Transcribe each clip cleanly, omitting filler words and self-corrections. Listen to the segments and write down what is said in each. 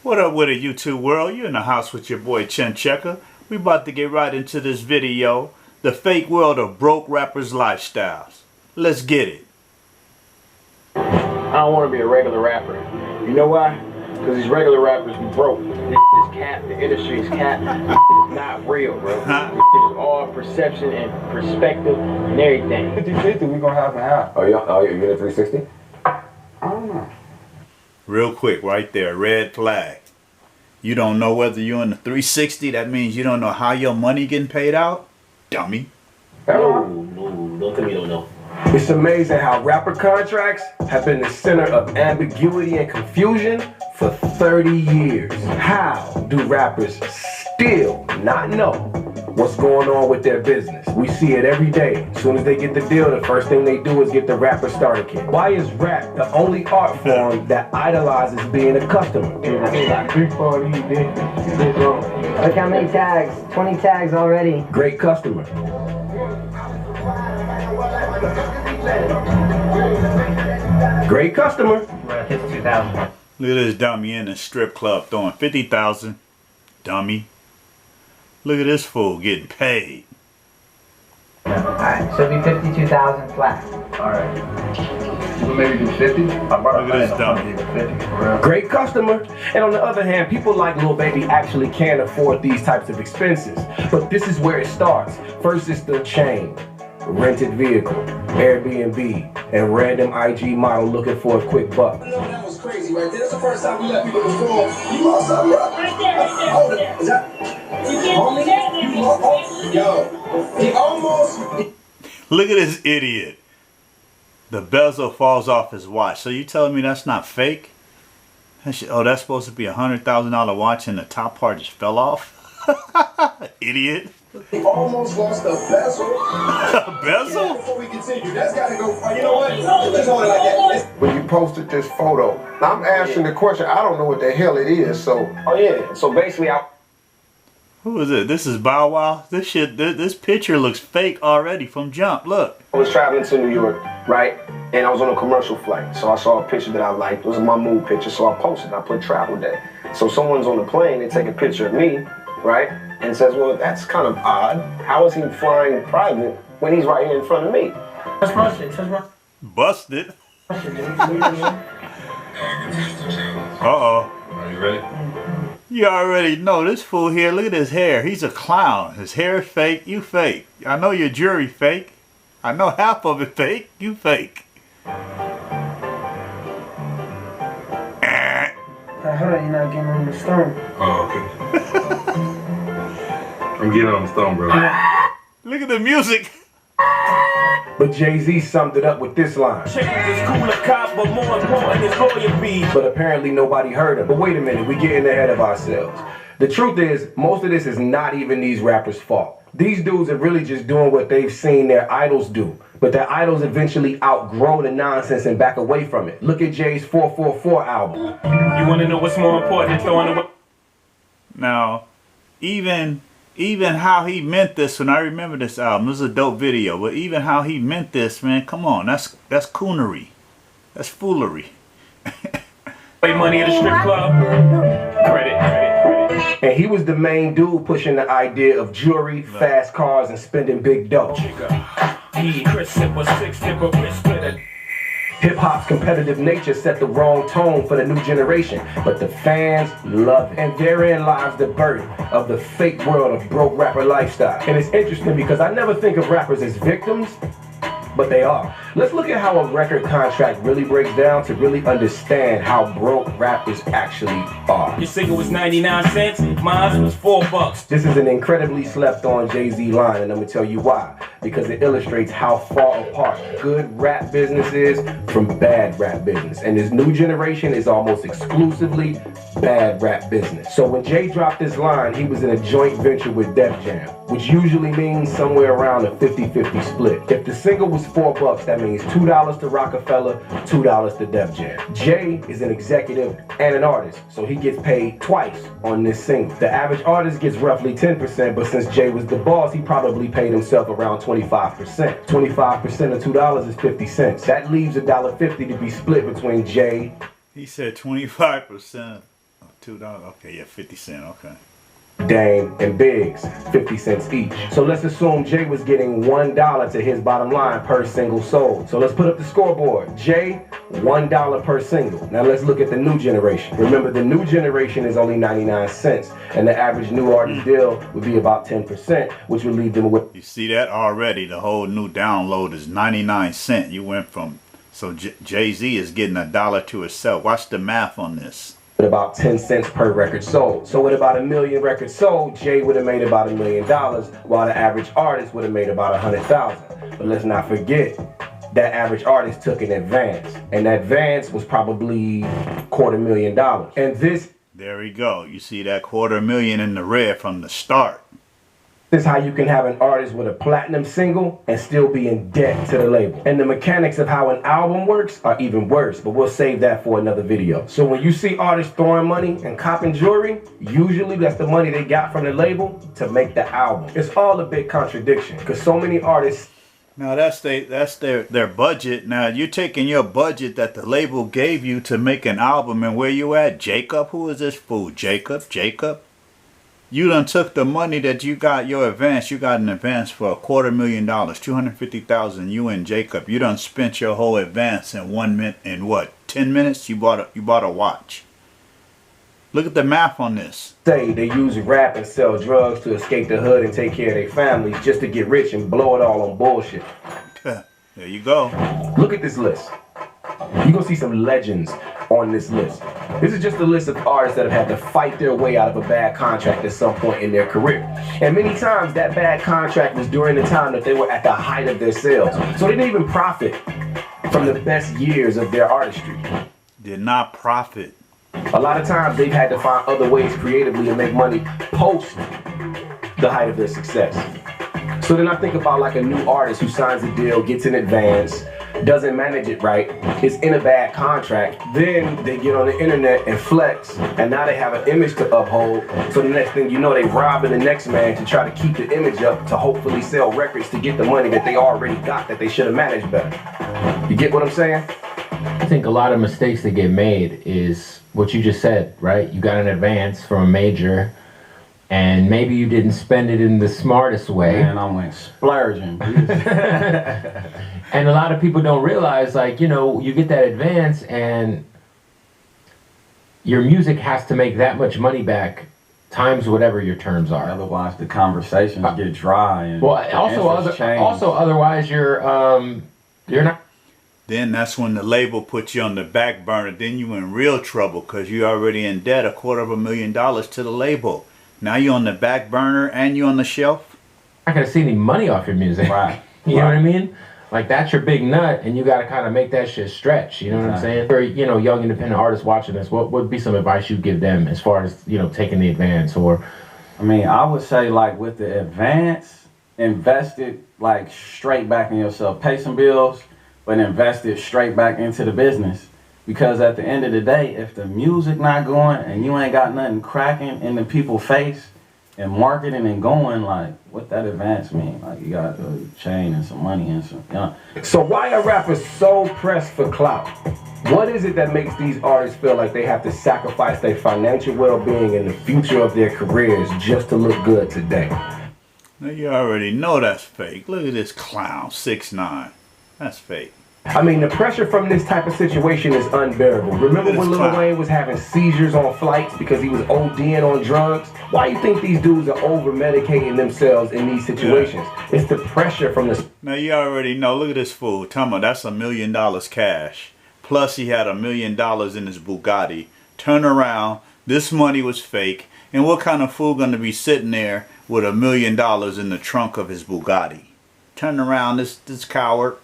What up with it, YouTube world? You're in the house with your boy Cheacca. We about to get right into this video. The fake world of broke rappers' lifestyles. Let's get it. I don't want to be a regular rapper. You know why? Because these regular rappers be broke. This is cap. The industry is cap. It's not real, bro. It's all perception and perspective and everything. 50-50, we gonna have to have. Oh, you get a 360? I don't know. Real quick, right there, red flag. You don't know whether you're in the 360. That means you don't know how your money getting paid out? Dummy. No, don't tell me you don't know. It's amazing how rapper contracts have been the center of ambiguity and confusion for 30 years. How do rappers still not know what's going on with their business? We see it every day. As soon as they get the deal, the first thing they do is get the rapper starter kit. Why is rap the only art form that idolizes being a customer? Look how many tags, 20 tags already. Great customer. Great customer. We're at 52,000. Look at this dummy in the strip club throwing 50,000. Dummy. Look at this fool getting paid. Alright, so it'll be 52,000 flat. Alright. We'll maybe do 50. Look at this dummy. 50. Great customer. And on the other hand, people like Lil Baby actually can't afford these types of expenses. But this is where it starts. First is the chain, rented vehicle, Airbnb, and random IG model looking for a quick buck. That was crazy right there. That's the first time we let people perform. You lost something, bro? Right there. Hold it. Is that? You lost? Yo. He almost. Look at this idiot. The bezel falls off his watch. So you telling me that's not fake? Oh, that's supposed to be a $100,000 watch and the top part just fell off? Idiot. He almost lost the bezel. A bezel? Before we continue, that's got to go. You know what? Let's hold it like that. When you posted this photo, I'm asking the question, I don't know what the hell it is, so. Oh, yeah. So basically, Who is it? This is Bow Wow? This shit, this picture looks fake already from jump. Look. I was traveling to New York, right? And I was on a commercial flight. So I saw a picture that I liked. It was my mood picture. So I posted. I put travel day. So someone's on the plane. They take a picture of me, right? And says, well, that's kind of odd. How is he flying private when he's right here in front of me? Touch my shit, touch my Busted. Uh-oh. Are you ready? You already know this fool here. Look at his hair. He's a clown. His hair is fake. You fake. I know your jewelry fake. I know half of it fake. You fake. I heard you're not getting on the stone. Oh, okay. I'm getting on the stone, bro. Look at the music. But Jay-Z summed it up with this line. But apparently nobody heard him. But wait a minute, we're getting ahead of ourselves. The truth is, most of this is not even these rappers' fault. These dudes are really just doing what they've seen their idols do. But their idols eventually outgrow the nonsense and back away from it. Look at Jay's 444 album. You want to know what's more important than throwing away? Now, even how he meant this, when I remember this album, this is a dope video, but even how he meant this, man, come on, that's coonery. That's foolery. Pay money at a strip club. Credit. And he was the main dude pushing the idea of jewelry, fast cars, and spending big dough. Hip-hop's competitive nature set the wrong tone for the new generation, but the fans love it. And therein lies the birth of the fake world of broke rapper lifestyle. And it's interesting because I never think of rappers as victims, but they are. Let's look at how a record contract really breaks down to really understand how broke rappers actually are. Your single was 99 cents, mine was $4. This is an incredibly slept on Jay-Z line, and I'm gonna tell you why. Because it illustrates how far apart good rap business is from bad rap business. And this new generation is almost exclusively bad rap business. So when Jay dropped this line, he was in a joint venture with Def Jam, which usually means somewhere around a 50-50 split. If the single was $4, that means $2 to Rockefeller, $2 to Def Jam. Jay is an executive and an artist, so he gets paid twice on this single. The average artist gets roughly 10%, but since Jay was the boss, he probably paid himself around 25%. 25% of $2 is 50 cents. That leaves $1.50 to be split between Jay. He said 25% of $2. Okay, yeah, 50 cents. Okay. Dame, and Biggs, 50 cents each. So let's assume Jay was getting $1 to his bottom line per single sold. So let's put up the scoreboard. Jay, $1 per single. Now let's look at the new generation. Remember, the new generation is only 99 cents, and the average new artist deal would be about 10%, which would leave them with... You see that already? The whole new download is 99 cents. You went from... So Jay-Z is getting $1 to himself. Watch the math on this. About 10 cents per record sold. So with about 1 million records sold, Jay would have made about $1 million, while the average artist would have made about 100,000. But let's not forget, that average artist took an advance, and that advance was probably $250,000. And this... There we go. You see that $250,000 in the red from the start. This is how you can have an artist with a platinum single and still be in debt to the label. And the mechanics of how an album works are even worse, but we'll save that for another video. So when you see artists throwing money and copping jewelry, usually that's the money they got from the label to make the album. It's all a big contradiction, because so many artists... Now that's their budget. Now you're taking your budget that the label gave you to make an album, and where you at? Jacob? Who is this fool? Jacob? You done took the money that you got, your advance. You got an advance for $250,000, 250,000. You and Jacob, you done spent your whole advance in 1 minute. In what? 10 minutes? You bought a watch. Look at the math on this. Say they use rap and sell drugs to escape the hood and take care of their families just to get rich and blow it all on bullshit. There you go. Look at this list. You're gonna see some legends on this list. This is just a list of artists that have had to fight their way out of a bad contract at some point in their career. And many times that bad contract was during the time that they were at the height of their sales. So they didn't even profit from the best years of their artistry. Did not profit. A lot of times they've had to find other ways creatively to make money post the height of their success. So then I think about like a new artist who signs a deal, gets an advance, doesn't manage it right, is in a bad contract, then they get on the internet and flex, and now they have an image to uphold. So the next thing you know, they robbing the next man to try to keep the image up to hopefully sell records to get the money that they already got that they should have managed better. You get what I'm saying? I think a lot of mistakes that get made is what you just said, right? You got an advance from a major, and maybe you didn't spend it in the smartest way. Man, I went splurging. And a lot of people don't realize, like, you know, you get that advance and your music has to make that much money back times whatever your terms are. Otherwise the conversations get dry. And well, also otherwise you're not. Then that's when the label puts you on the back burner. Then you in real trouble because you already in debt $250,000 to the label. Now you're on the back burner and you're on the shelf. You're not gonna see any money off your music. Right. You know what I mean? Like, that's your big nut, and you got to kind of make that shit stretch. You know what I'm saying? For, you know, young independent artists watching this, what would be some advice you'd give them as far as, you know, taking the advance? Or, I mean, I would say, like, with the advance, invest it, like, straight back in yourself. Pay some bills, but invest it straight back into the business. Because at the end of the day, if the music not going and you ain't got nothing cracking in the people's face and marketing and going, like, what that advance mean? Like, you got a chain and some money and some, you know. So why are rappers so pressed for clout? What is it that makes these artists feel like they have to sacrifice their financial well-being and the future of their careers just to look good today? Now you already know that's fake. Look at this clown, 6'9". That's fake. I mean, the pressure from this type of situation is unbearable. Remember when Lil Wayne was having seizures on flights because he was ODing on drugs? Why do you think these dudes are over-medicating themselves in these situations? Yeah. It's the pressure from the... Now you already know. Look at this fool. Talking about that's $1 million cash. Plus he had $1 million in his Bugatti. Turn around. This money was fake. And what kind of fool gonna be sitting there with $1 million in the trunk of his Bugatti? Turn around. This coward.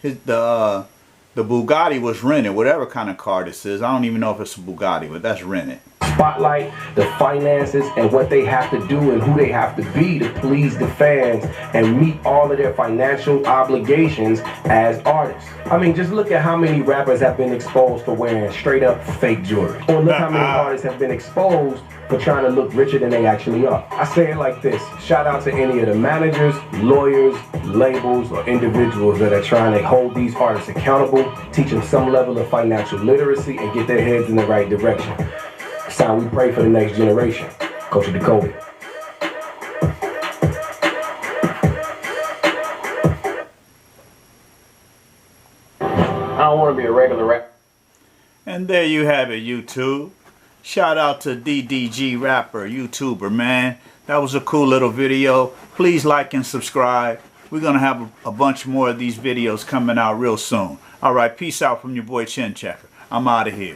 The Bugatti was rented, whatever kind of car this is. I don't even know if it's a Bugatti, but that's rented. Spotlight, the finances, and what they have to do and who they have to be to please the fans and meet all of their financial obligations as artists. I mean, just look at how many rappers have been exposed for wearing straight up fake jewelry. Or look how many artists have been exposed for trying to look richer than they actually are. I say it like this: shout out to any of the managers, lawyers, labels, or individuals that are trying to hold these artists accountable, teach them some level of financial literacy, and get their heads in the right direction. It's time we pray for the next generation. Culture Decoded. I don't want to be a regular rap. And there you have it, YouTube. Shout out to DDG Rapper, YouTuber, man. That was a cool little video. Please like and subscribe. We're going to have a bunch more of these videos coming out real soon. All right, peace out from your boy Cheacca. I'm out of here.